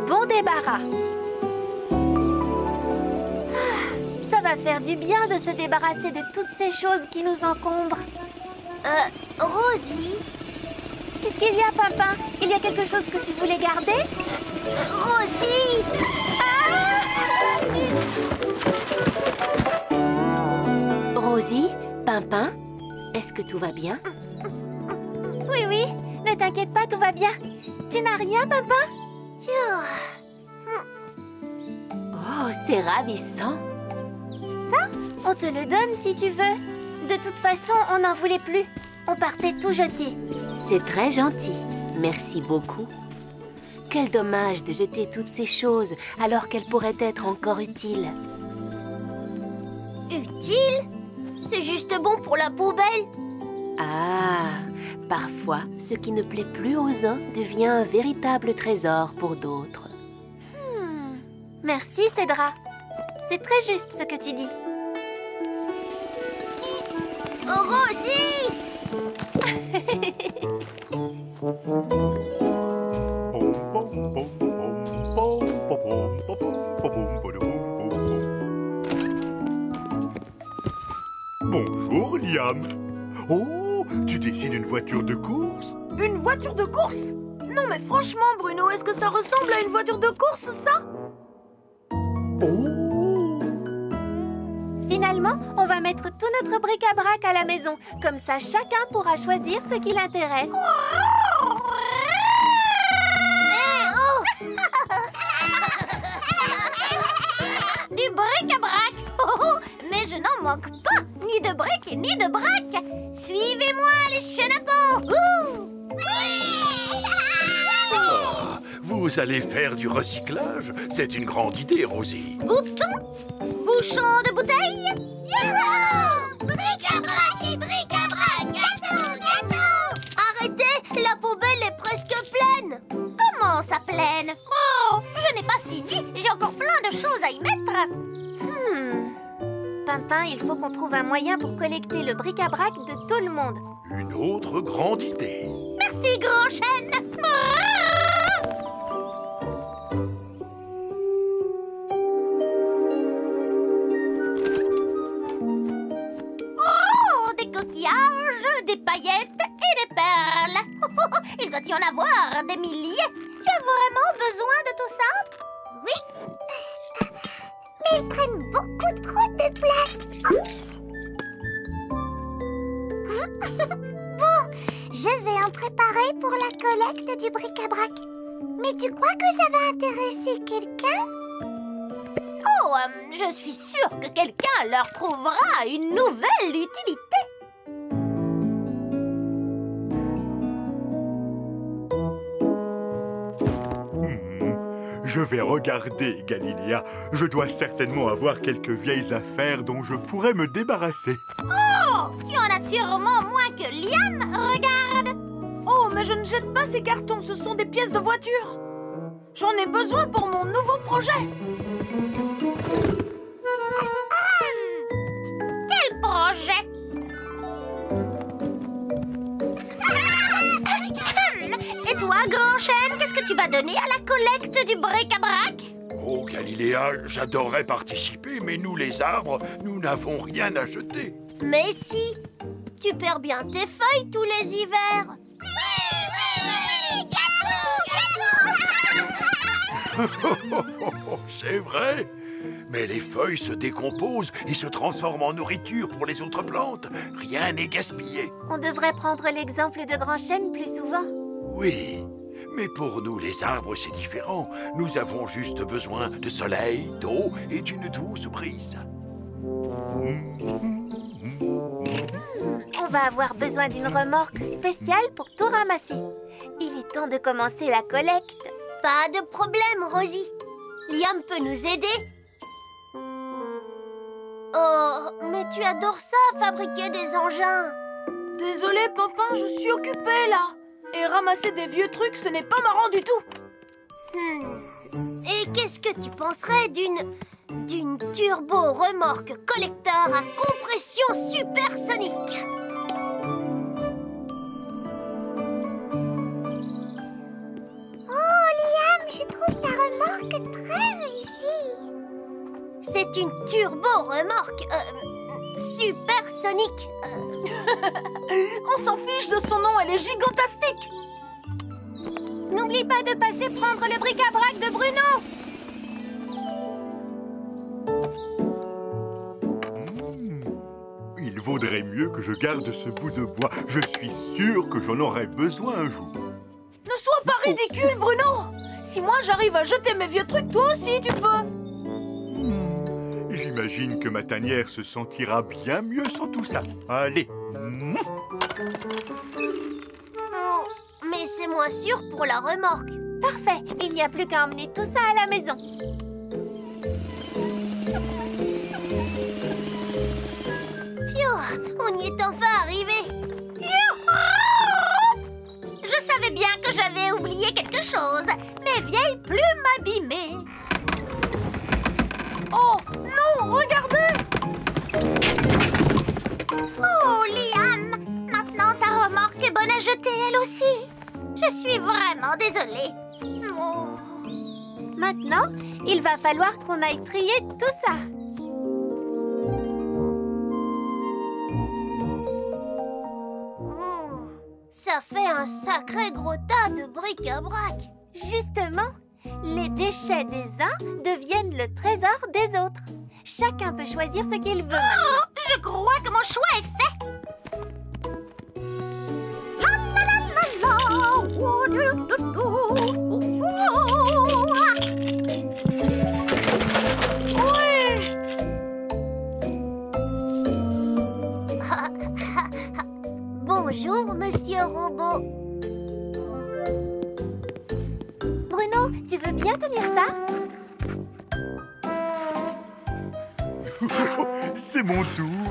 Bon débarras. Ça va faire du bien de se débarrasser de toutes ces choses qui nous encombrent. Rosie? Qu'est-ce qu'il y a, Pimpin? Il y a quelque chose que tu voulais garder? Rosie! Rosie, Pimpin, est-ce que tout va bien? Oui, oui. Ne t'inquiète pas, tout va bien. Tu n'as rien, Pimpin? Oh, c'est ravissant. Ça, on te le donne si tu veux. De toute façon, on n'en voulait plus. On partait tout jeter. C'est très gentil. Merci beaucoup. Quel dommage de jeter toutes ces choses alors qu'elles pourraient être encore utiles. Utile? C'est juste bon pour la poubelle. Ah, parfois, ce qui ne plaît plus aux uns devient un véritable trésor pour d'autres. Merci, Cédra. C'est très juste ce que tu dis. Rosie! Bonjour, Liam. Oh, tu dessines une voiture de course? Une voiture de course? Non mais franchement, Bruno, est-ce que ça ressemble à une voiture de course, ça? Oh! Finalement, on va mettre tout notre bric-à-brac à la maison. Comme ça, chacun pourra choisir ce qui l'intéresse. Du bric-à-brac! Mais je n'en manque pas! Ni de briques ni de brac! Suivez-moi, les chenapans! Ah, vous allez faire du recyclage? C'est une grande idée, Rosie. Bouton! Bouchon de bouteille! Youhou! Bric-à-brac et bric-à-brac! Gâteau! Gâteau! Arrêtez! La poubelle est presque pleine! Comment ça pleine? Oh! Je n'ai pas fini! J'ai encore plein de choses à y mettre! Pimpin, il faut qu'on trouve un moyen pour collecter le bric-à-brac de tout le monde. Une autre grande idée. Merci, grand chêne! Oh, des coquillages, des paillettes et des perles! Il doit y en avoir des milliers! Tu as vraiment besoin de tout ça? Oui! Mais ils prennent beaucoup trop de place! Oups! Bon, je vais en préparer pour la collecte du bric-à-brac. Mais tu crois que ça va intéresser quelqu'un? Oh, je suis sûre que quelqu'un leur trouvera une nouvelle utilité. Je vais regarder, Galiléa. Je dois certainement avoir quelques vieilles affaires dont je pourrais me débarrasser. Oh, tu en as sûrement moins que Liam. Regarde. Oh, mais je ne jette pas ces cartons, ce sont des pièces de voiture. J'en ai besoin pour mon nouveau projet. Quel projet? Et toi, grand chêne, qu'est-ce que tu vas donner à la collecte du bric-à-brac? Oh, Galiléa, j'adorerais participer, mais nous, les arbres, nous n'avons rien à jeter. Mais si, tu perds bien tes feuilles tous les hivers. C'est vrai. Mais les feuilles se décomposent et se transforment en nourriture pour les autres plantes. Rien n'est gaspillé. On devrait prendre l'exemple de Grand Chêne plus souvent. Oui, mais pour nous, les arbres, c'est différent. Nous avons juste besoin de soleil, d'eau et d'une douce brise. On va avoir besoin d'une remorque spéciale pour tout ramasser. Il est temps de commencer la collecte. Pas de problème, Rosie. Liam peut nous aider. Oh, mais tu adores ça, fabriquer des engins. Désolé, Pimpin, je suis occupée, là. Et ramasser des vieux trucs, ce n'est pas marrant du tout. Et qu'est-ce que tu penserais d'une turbo-remorque collecteur à compression supersonique? C'est une turbo-remorque supersonique. On s'en fiche de son nom, elle est gigantastique. N'oublie pas de passer prendre le bric-à-brac de Bruno. Il vaudrait mieux que je garde ce bout de bois. Je suis sûr que j'en aurai besoin un jour. Ne sois pas ridicule, Bruno. Si moi j'arrive à jeter mes vieux trucs, toi aussi tu peux. J'imagine que ma tanière se sentira bien mieux sans tout ça. Allez. Mais c'est moins sûr pour la remorque. Parfait, il n'y a plus qu'à emmener tout ça à la maison. Phew, on y est enfin arrivé. Je savais bien que j'avais oublié quelque chose. Mes vieilles plumes abîmées. Oh non, regardez. Oh, Liam, maintenant ta remorque est bonne à jeter elle aussi. Je suis vraiment désolée. Oh. Maintenant, il va falloir qu'on aille trier tout ça. Ça fait un sacré gros tas de bric-à-brac. Justement, les déchets des uns deviennent le trésor des autres. Chacun peut choisir ce qu'il veut maintenant. Je crois que mon choix est fait. La la la la la. Oh, du, du, du. Bonjour, Monsieur Robot. Bruno, tu veux bien tenir ça? C'est mon tour.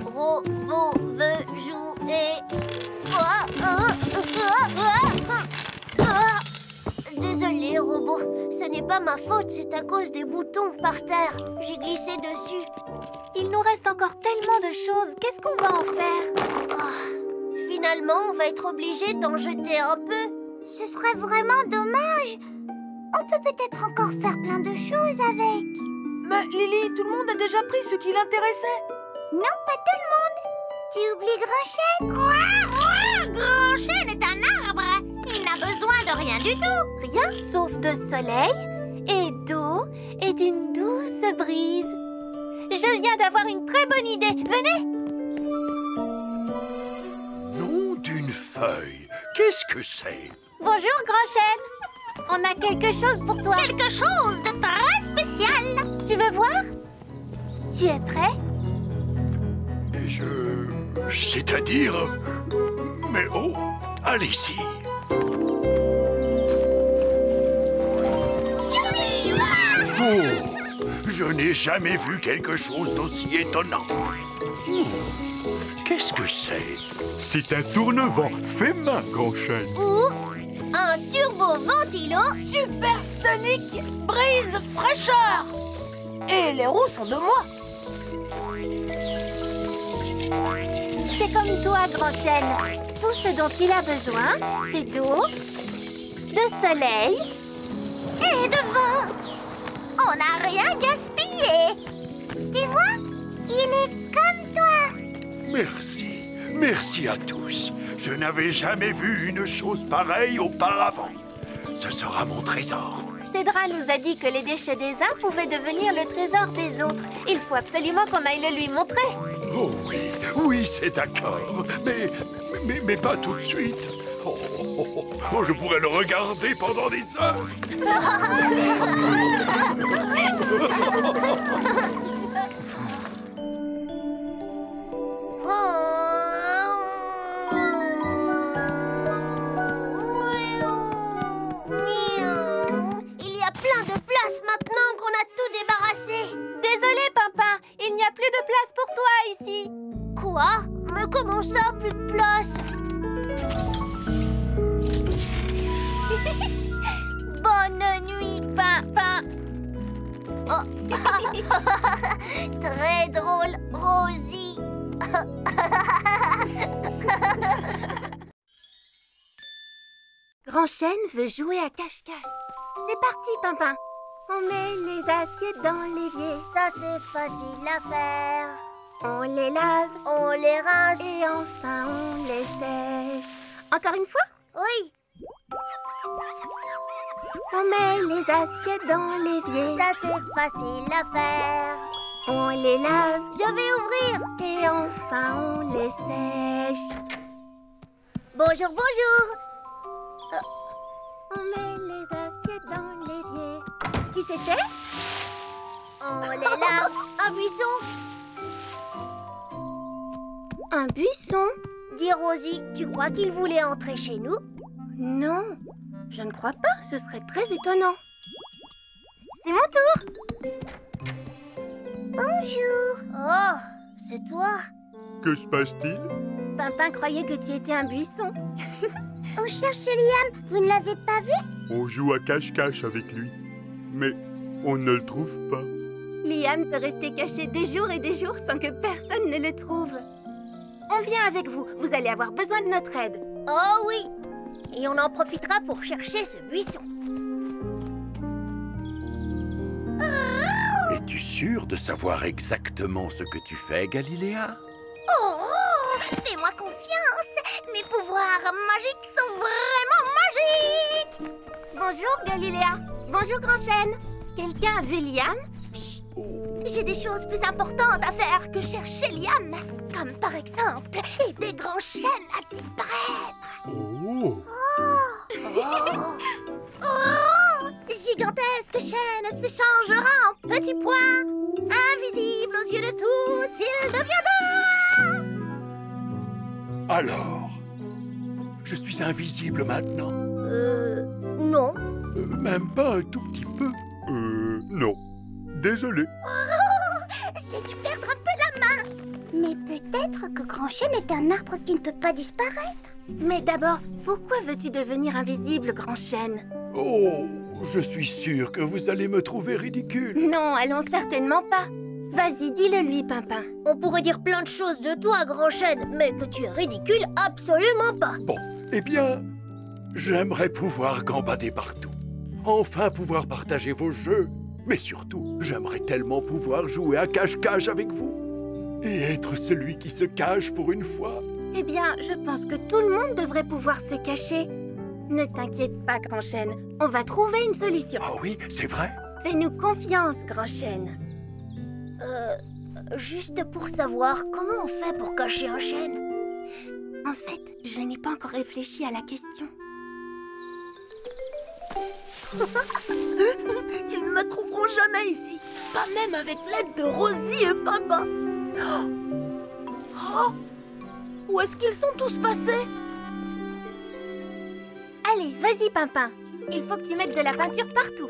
Robot veut jouer. Désolé, Robot. Ce n'est pas ma faute, c'est à cause des boutons par terre. J'ai glissé dessus. Il nous reste encore tellement de choses. Qu'est-ce qu'on va en faire? Finalement, on va être obligé d'en jeter un peu. Ce serait vraiment dommage. On peut peut-être encore faire plein de choses avec. Mais Lily, tout le monde a déjà pris ce qui l'intéressait. Non, pas tout le monde. Tu oublies Grand Chêne. Grand Chêne est un arbre. Il n'a besoin de rien du tout. Rien sauf de soleil et d'eau et d'une douce brise. Je viens d'avoir une très bonne idée. Venez! Nom d'une feuille. Qu'est-ce que c'est? Bonjour, Grand Chêne. On a quelque chose pour toi. Quelque chose de très spécial. Tu veux voir? Tu es prêt? C'est-à-dire... Mais oh, allez-y. Oh, je n'ai jamais vu quelque chose d'aussi étonnant. Qu'est-ce que c'est? C'est un tourne-vent. Fais main, Grand Chêne. Ou un turbo-ventilo Supersonique brise fraîcheur. Et les roues sont de moi. C'est comme toi, Grand Chêne. Tout ce dont il a besoin, c'est d'eau, de soleil et de vent. On n'a rien gaspillé. Tu vois, il est comme toi. Merci. Merci à tous. Je n'avais jamais vu une chose pareille auparavant. Ce sera mon trésor. Cédra nous a dit que les déchets des uns pouvaient devenir le trésor des autres. Il faut absolument qu'on aille le lui montrer. Oh oui, oui, c'est d'accord. Mais pas tout de suite. Oh, je pourrais le regarder pendant des heures. Il y a plein de place maintenant qu'on a tout débarrassé. Désolé, Pimpin, il n'y a plus de place pour toi ici. Quoi? Mais comment ça, plus de place? Bonne nuit, Pimpin. Oh. Très drôle, Rosie. Grand Chêne veut jouer à cache-cache. C'est parti, Pimpin. On met les assiettes dans l'évier. Ça c'est facile à faire. On les lave. On les rince. Et enfin, on les sèche. Encore une fois? Oui. On met les assiettes dans l'évier. Ça c'est facile à faire. On les lave. Je vais ouvrir. Et enfin, on les sèche. Bonjour, bonjour. On met les assiettes dans l'évier. Qui c'était? On les lave. Un buisson. Un buisson? Dis Rosie, tu crois qu'il voulait entrer chez nous? Non, je ne crois pas. Ce serait très étonnant. C'est mon tour. Bonjour. Oh, c'est toi. Que se passe-t-il? Pimpin croyait que tu étais un buisson. On cherche Liam. Vous ne l'avez pas vu? On joue à cache-cache avec lui. Mais on ne le trouve pas. Liam peut rester caché des jours et des jours sans que personne ne le trouve. On vient avec vous. Vous allez avoir besoin de notre aide. Oh oui. Et on en profitera pour chercher ce buisson. Es-tu sûre de savoir exactement ce que tu fais, Galiléa? Oh, fais-moi confiance. Mes pouvoirs magiques sont vraiment magiques. Bonjour, Galiléa. Bonjour, Grand Chêne. Quelqu'un a vu Liam? J'ai des choses plus importantes à faire que chercher Liam. Comme par exemple aider Grand Chêne à disparaître. Oh! Oh, gigantesque chêne se changera en petit point, invisible aux yeux de tous, il deviendra. Alors, je suis invisible maintenant? Non. Même pas un tout petit peu? Non. Désolé. J'ai dû perdre un peu la main. Mais peut-être que Grand Chêne est un arbre qui ne peut pas disparaître. Mais d'abord, pourquoi veux-tu devenir invisible, Grand Chêne? Oh, je suis sûr que vous allez me trouver ridicule. Non, allons certainement pas. Vas-y, dis-le lui, Pimpin. On pourrait dire plein de choses de toi, Grand Chêne, mais que tu es ridicule, absolument pas. Bon, eh bien, j'aimerais pouvoir gambader partout. Enfin pouvoir partager vos jeux. Mais surtout, j'aimerais tellement pouvoir jouer à cache-cache avec vous. Et être celui qui se cache pour une fois. Eh bien, je pense que tout le monde devrait pouvoir se cacher. Ne t'inquiète pas, Grand Chêne. On va trouver une solution. Ah oui, c'est vrai? Fais-nous confiance, Grand Chêne. Juste pour savoir comment on fait pour cacher un chêne. En fait, je n'ai pas encore réfléchi à la question. Ils ne me trouveront jamais ici. Pas même avec l'aide de Rosie et Papa. Oh, où est-ce qu'ils sont tous passés? Allez, vas-y, Pimpin. Il faut que tu mettes de la peinture partout.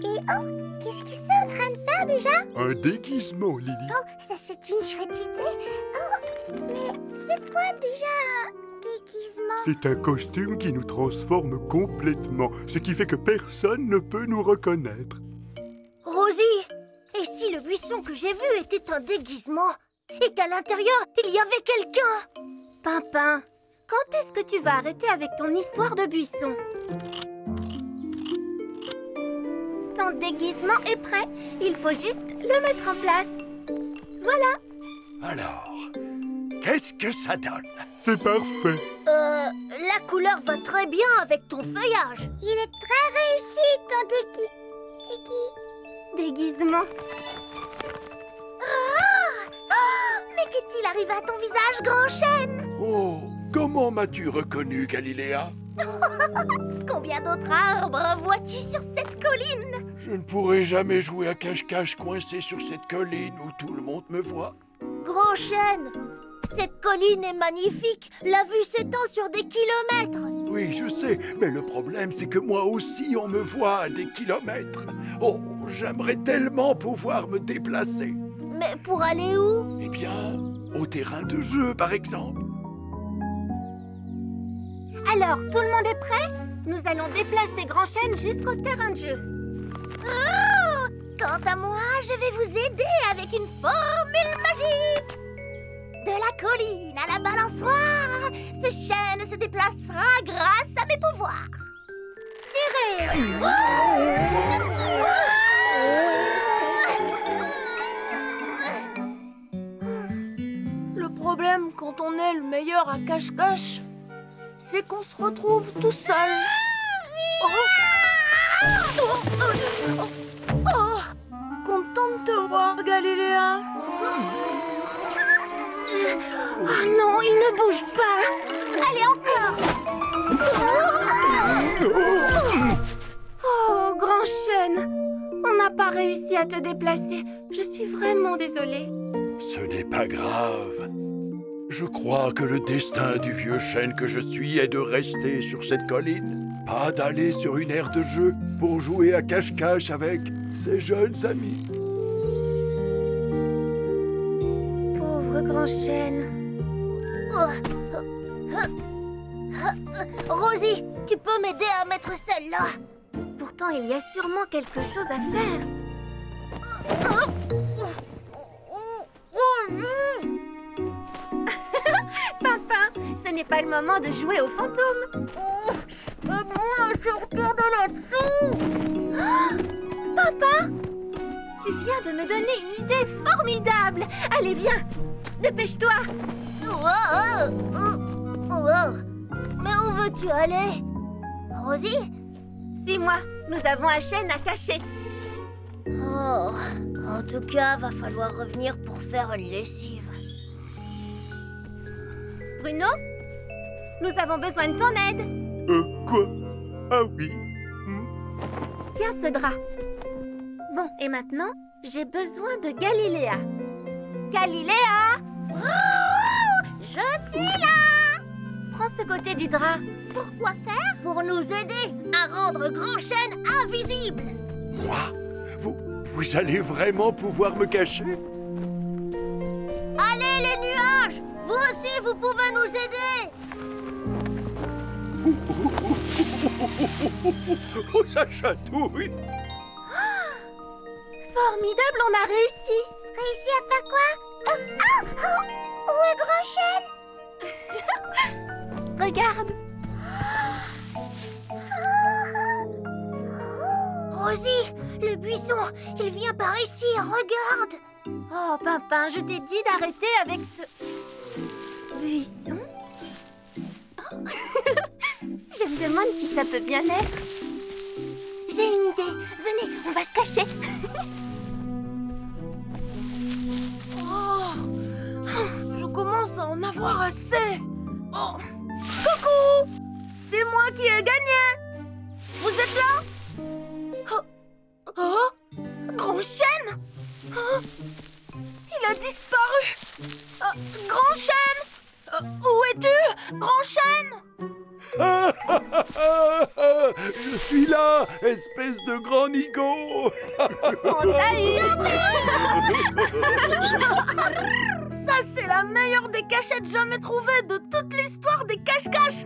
Et oh, qu'est-ce qu'ils sont en train de faire déjà? Un déguisement, Lily. Oh, ça c'est une chouette idée. Oh, mais c'est quoi déjà un déguisement? C'est un costume qui nous transforme complètement, ce qui fait que personne ne peut nous reconnaître. Rosie, et si le buisson que j'ai vu était un déguisement? Et qu'à l'intérieur, il y avait quelqu'un? Pimpin, quand est-ce que tu vas arrêter avec ton histoire de buisson? Ton déguisement est prêt. Il faut juste le mettre en place. Voilà. Alors, qu'est-ce que ça donne? C'est parfait. La couleur va très bien avec ton feuillage. Il est très réussi, ton Déguisement. Mais qu'est-il arrivé à ton visage, Grand Chêne? Oh, comment m'as-tu reconnu, Galiléa? Combien d'autres arbres vois-tu sur cette colline? Je ne pourrai jamais jouer à cache-cache coincé sur cette colline où tout le monde me voit. Grand Chêne, cette colline est magnifique. La vue s'étend sur des kilomètres. Oui, je sais, mais le problème, c'est que moi aussi, on me voit à des kilomètres. Oh, j'aimerais tellement pouvoir me déplacer. Mais pour aller où? Eh bien, au terrain de jeu, par exemple. Alors, tout le monde est prêt? Nous allons déplacer Grand Chêne jusqu'au terrain de jeu. Quant à moi, je vais vous aider avec une formule magique. De la colline à la balançoire, ce chêne se déplacera grâce à mes pouvoirs. Tirez! Le problème quand on est le meilleur à cache-cache, c'est qu'on se retrouve tout seul. Content de te voir, Galiléa. Oh non, il ne bouge pas. Allez, encore. Oh, grand chêne, on n'a pas réussi à te déplacer. Je suis vraiment désolée. Ce n'est pas grave. Je crois que le destin du vieux chêne que je suis est de rester sur cette colline, pas d'aller sur une aire de jeu pour jouer à cache-cache avec ses jeunes amis. Pauvre grand chêne. Rosie, tu peux m'aider à mettre celle-là? Pourtant, il y a sûrement quelque chose à faire. Papa, ce n'est pas le moment de jouer aux fantômes. Moi, sortir de là-dessous! Papa, tu viens de me donner une idée formidable. Allez, viens, dépêche-toi. Mais où veux-tu aller? Rosie? Suis-moi, nous avons un chêne à cacher. Oh, en tout cas, va falloir revenir pour faire une lessive. Bruno, nous avons besoin de ton aide. Quoi? Ah oui. Tiens ce drap. Bon, et maintenant, j'ai besoin de Galiléa. Galiléa! Je suis là! Prends ce côté du drap. Pourquoi faire? Pour nous aider à rendre Grand Chêne invisible. Moi? Vous allez vraiment pouvoir me cacher? Allez les nuages! Vous aussi, vous pouvez nous aider! Oh, ça chatouille! Formidable, on a réussi. Réussi à faire quoi? Où est Grand Chêne? Regarde. Rosie, le buisson, il vient par ici, regarde! Oh, Pimpin, je t'ai dit d'arrêter avec ce... buisson. Oh. Je me demande qui ça peut bien être. J'ai une idée. Venez, on va se cacher. Oh, je commence à en avoir assez. Oh. Coucou! C'est moi qui ai gagné. Vous êtes là? Oh, Grand Chêne! Oh, il a disparu! Grand Chêne! Où es-tu, Grand Chêne? Je suis là, espèce de grand nigo! On t'a eu. Ça, c'est la meilleure des cachettes jamais trouvées de toute l'histoire des cache-cache!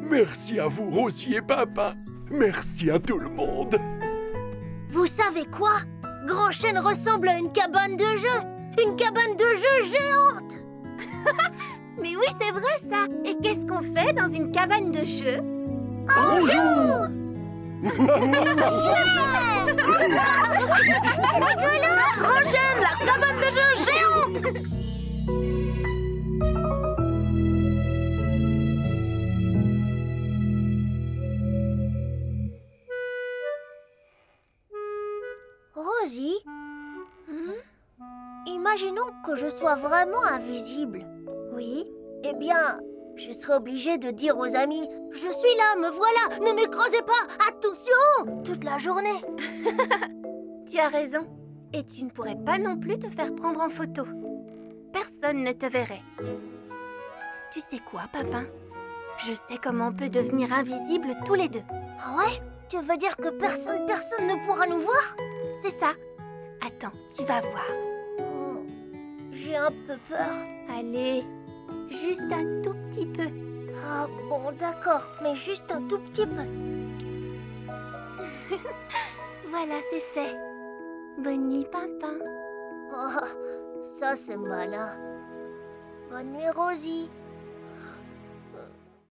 Merci à vous, Rosie et Pimpin. Merci à tout le monde. Vous savez quoi? Grand Chêne ressemble à une cabane de jeu! Une cabane de jeu géante! Mais oui, c'est vrai ça. Et qu'est-ce qu'on fait dans une cabane de jeu? On joue! Grand Chêne, la cabane de jeu géante! Rosie, imaginons que je sois vraiment invisible. Oui. Eh bien, je serai obligée de dire aux amis « Je suis là, me voilà, ne m'écrasez pas, attention !» toute la journée. Tu as raison. Et tu ne pourrais pas non plus te faire prendre en photo. Personne ne te verrait. Tu sais quoi, Pimpin? Je sais comment on peut devenir invisible tous les deux. Ah ouais? Tu veux dire que personne ne pourra nous voir? C'est ça. Attends, tu vas voir. Oh, j'ai un peu peur. Allez, juste un tout petit peu. Ah bon, d'accord, mais juste un tout petit peu. Voilà, c'est fait. Bonne nuit, Pimpin. Oh, ça c'est malin. Bonne nuit, Rosie.